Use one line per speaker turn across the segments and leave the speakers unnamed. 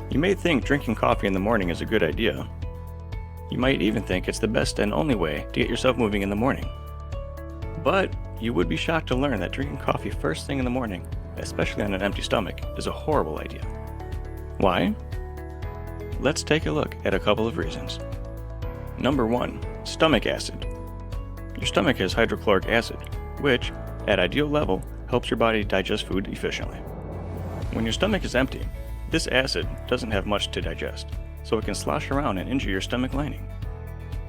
You may think drinking coffee in the morning is a good idea. You might even think it's the best and only way to get yourself moving in the morning. But you would be shocked to learn that drinking coffee first thing in the morning, especially on an empty stomach, is a horrible idea. Why? Let's take a look at a couple of reasons. Number 1. Stomach acid. Your stomach has hydrochloric acid, which, at ideal level, helps your body digest food efficiently. When your stomach is empty, this acid doesn't have much to digest, so it can slosh around and injure your stomach lining.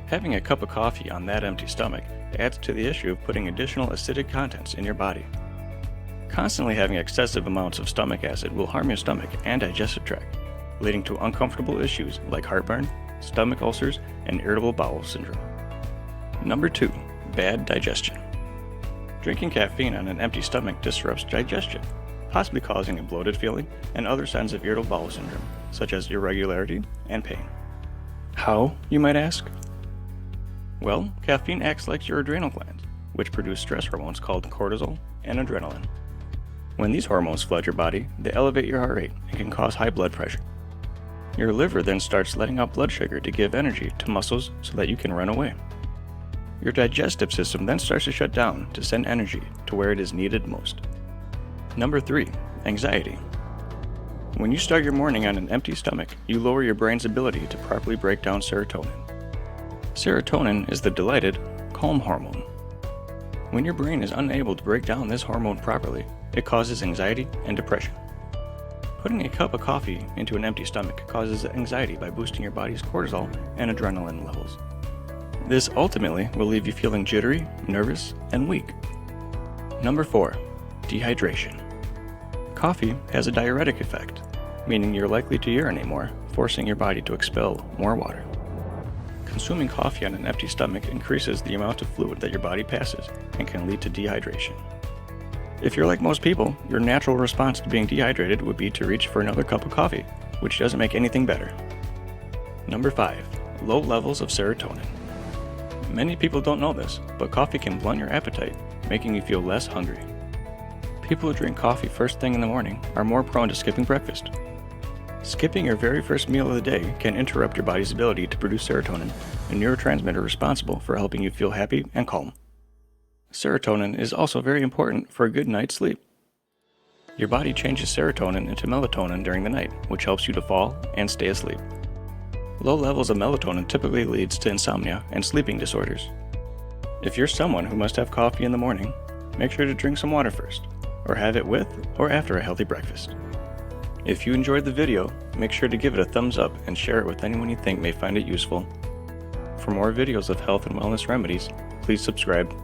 Having a cup of coffee on that empty stomach adds to the issue of putting additional acidic contents in your body. Constantly having excessive amounts of stomach acid will harm your stomach and digestive tract, leading to uncomfortable issues like heartburn, stomach ulcers, and irritable bowel syndrome. Number 2. Bad digestion. Drinking caffeine on an empty stomach disrupts digestion, possibly causing a bloated feeling and other signs of irritable bowel syndrome, such as irregularity and pain. How, you might ask? Well, caffeine acts like your adrenal glands, which produce stress hormones called cortisol and adrenaline. When these hormones flood your body, they elevate your heart rate and can cause high blood pressure. Your liver then starts letting out blood sugar to give energy to muscles so that you can run away. Your digestive system then starts to shut down to send energy to where it is needed most. Number 3. Anxiety. When you start your morning on an empty stomach, you lower your brain's ability to properly break down serotonin. Serotonin is the delighted, calm hormone. When your brain is unable to break down this hormone properly, it causes anxiety and depression. Putting a cup of coffee into an empty stomach causes anxiety by boosting your body's cortisol and adrenaline levels. This ultimately will leave you feeling jittery, nervous, and weak. Number 4. Dehydration. Coffee has a diuretic effect, meaning you're likely to urinate more, forcing your body to expel more water. Consuming coffee on an empty stomach increases the amount of fluid that your body passes and can lead to dehydration. If you're like most people, your natural response to being dehydrated would be to reach for another cup of coffee, which doesn't make anything better. Number 5. Low levels of serotonin. Many people don't know this, but coffee can blunt your appetite, making you feel less hungry. People who drink coffee first thing in the morning are more prone to skipping breakfast. Skipping your very first meal of the day can interrupt your body's ability to produce serotonin, a neurotransmitter responsible for helping you feel happy and calm. Serotonin is also very important for a good night's sleep. Your body changes serotonin into melatonin during the night, which helps you to fall and stay asleep. Low levels of melatonin typically leads to insomnia and sleeping disorders. If you're someone who must have coffee in the morning, make sure to drink some water first, or have it with or after a healthy breakfast. If you enjoyed the video, make sure to give it a thumbs up and share it with anyone you think may find it useful. For more videos of health and wellness remedies, please subscribe